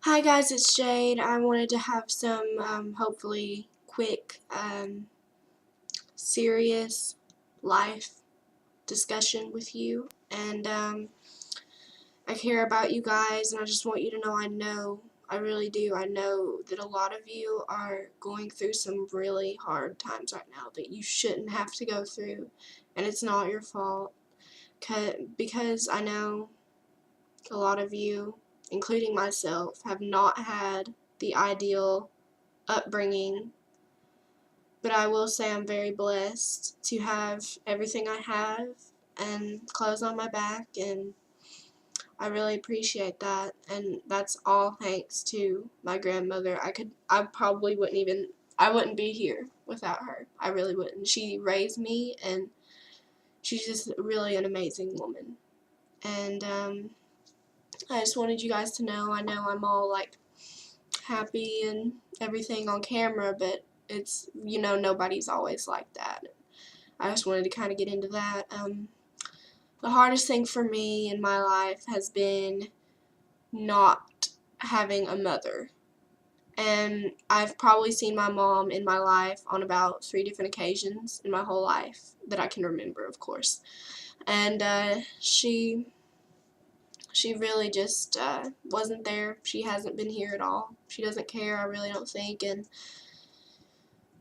Hi guys, it's Jade. I wanted to have some hopefully quick, serious life discussion with you. And I care about you guys, and I just want you to know, I really do. I know that a lot of you are going through some really hard times right now that you shouldn't have to go through, and it's not your fault. Because I know a lot of you, including myself, have not had the ideal upbringing, but I will say I'm very blessed to have everything I have and clothes on my back, and I really appreciate that, and that's all thanks to my grandmother. I probably I wouldn't be here without her. I really wouldn't. She raised me, and she's just really an amazing woman. And I just wanted you guys to know, I know I'm all like happy and everything on camera, but it's, nobody's always like that. I just wanted to kind of get into that. The hardest thing for me in my life has been not having a mother. And I've probably seen my mom in my life on about 3 different occasions in my whole life that I can remember, of course. And she really just wasn't there. She hasn't been here at all. She doesn't care, I really don't think. And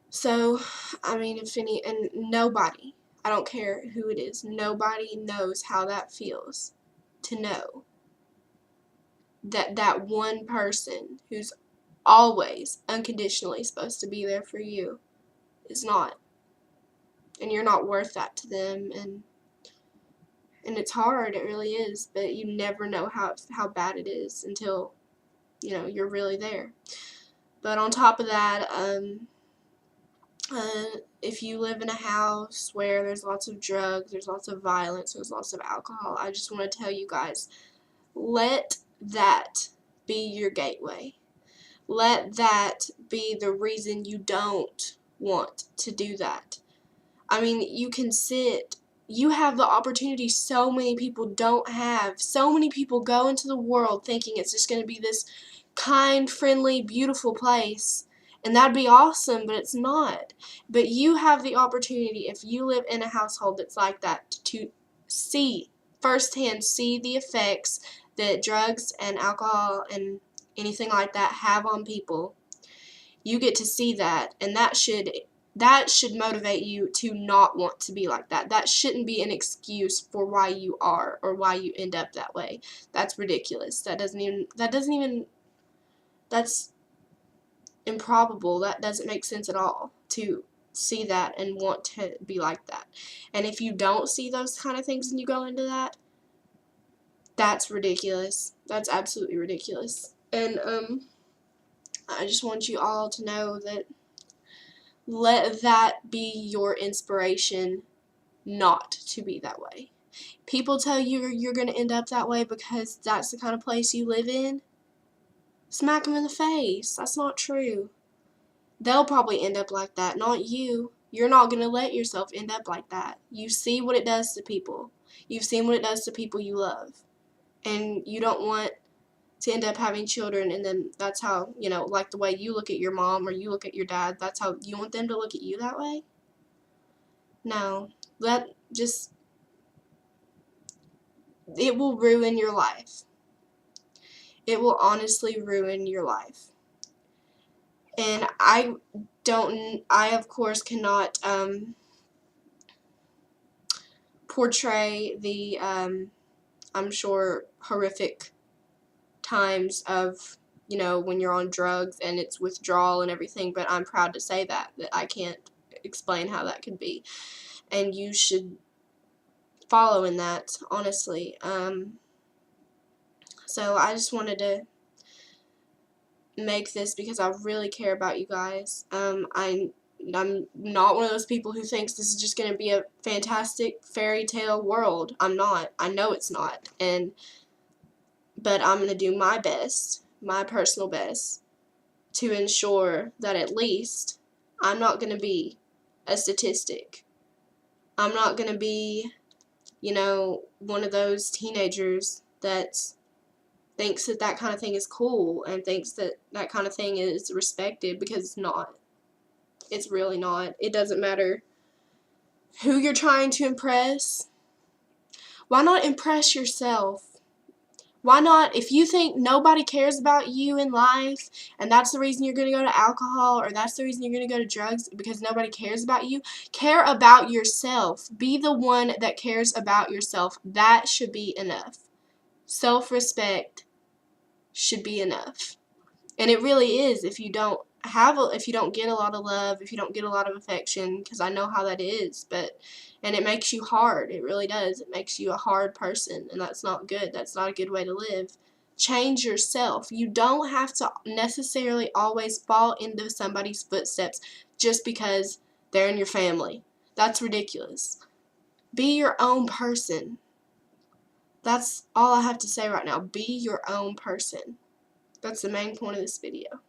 so, I mean, and nobody, I don't care who it is, nobody knows how that feels to know that that one person who's always unconditionally supposed to be there for you is not. And you're not worth that to them, and it's hard, it really is, but you never know how bad it is until, you're really there. But on top of that, if you live in a house where there's lots of drugs, there's lots of violence, there's lots of alcohol, I just want to tell you guys, let that be your gateway. Let that be the reason you don't want to do that. I mean, you have the opportunity so many people don't have. So many people go into the world thinking it's just going to be this kind, friendly, beautiful place, and that'd be awesome, but it's not. But you have the opportunity, if you live in a household that's like that, to see firsthand, see the effects that drugs and alcohol and anything like that have on people. You get to see that, and that should motivate you to not want to be like that. That shouldn't be an excuse for why you are or why you end up that way. That's ridiculous. That's improbable. That doesn't make sense at all to see that and want to be like that. And if you don't see those kind of things and you go into that, that's ridiculous. That's absolutely ridiculous. And I just want you all to know that let that be your inspiration not to be that way. People tell you you're going to end up that way because that's the kind of place you live in. Smack them in the face. That's not true. They'll probably end up like that, not you. You're not going to let yourself end up like that. You see what it does to people. You've seen what it does to people you love. And you don't want to end up having children, and then that's how, like the way you look at your mom or you look at your dad, that's how you want them to look at you that way? No. It will ruin your life. It will honestly ruin your life. And I of course cannot portray the, I'm sure, horrific times of, when you're on drugs and it's withdrawal and everything, but I'm proud to say that I can't explain how that could be. And you should follow in that, honestly. So I just wanted to make this because I really care about you guys. I'm not one of those people who thinks this is just going to be a fantastic fairy tale world. I'm not. I know it's not. But I'm going to do my best, my personal best, to ensure that at least I'm not going to be a statistic. I'm not going to be, one of those teenagers that's thinks that that kind of thing is cool and thinks that that kind of thing is respected, because it's not. It's really not. It doesn't matter who you're trying to impress. Why not impress yourself? Why not, if you think nobody cares about you in life, and that's the reason you're going to go to alcohol, or that's the reason you're going to go to drugs, because nobody cares about you, care about yourself. Be the one that cares about yourself. That should be enough. Self-respect should be enough. And it really is. If you don't get a lot of love, if you don't get a lot of affection, because I know how that is, and it makes you hard. It really does. It makes you a hard person, and that's not good. That's not a good way to live. Change yourself. You don't have to necessarily always fall into somebody's footsteps just because they're in your family. That's ridiculous. Be your own person. That's all I have to say right now. Be your own person. That's the main point of this video.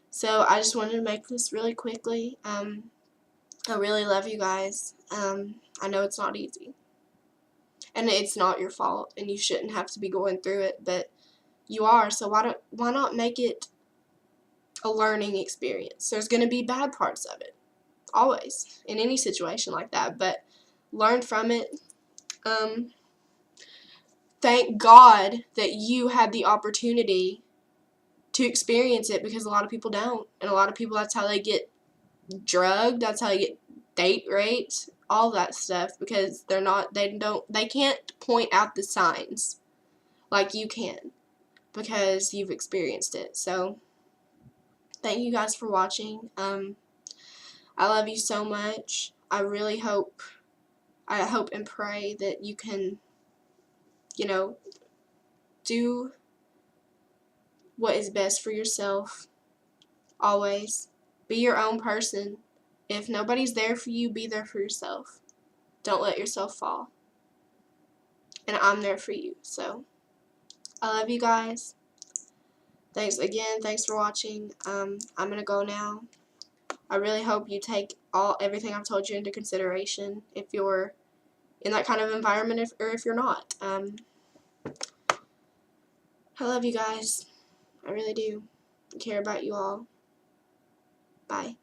So I just wanted to make this really quickly. I really love you guys. I know it's not easy. And it's not your fault, and you shouldn't have to be going through it, but you are, so why not make it a learning experience? There's going to be bad parts of it. Always. In any situation like that, but learn from it. Thank God that you had the opportunity to experience it, because a lot of people don't, and a lot of people, that's how they get drugged, that's how they get date raped, all that stuff, because they can't point out the signs like you can, because you've experienced it. So thank you guys for watching. I love you so much. I hope and pray that you can, do what is best for yourself. Always be your own person. If nobody's there for you, be there for yourself. Don't let yourself fall. And I'm there for you. So I love you guys. Thanks again. Thanks for watching. I'm going to go now. I really hope you take everything I've told you into consideration if you're in that kind of environment, or if you're not. I love you guys. I really do. I care about you all. Bye.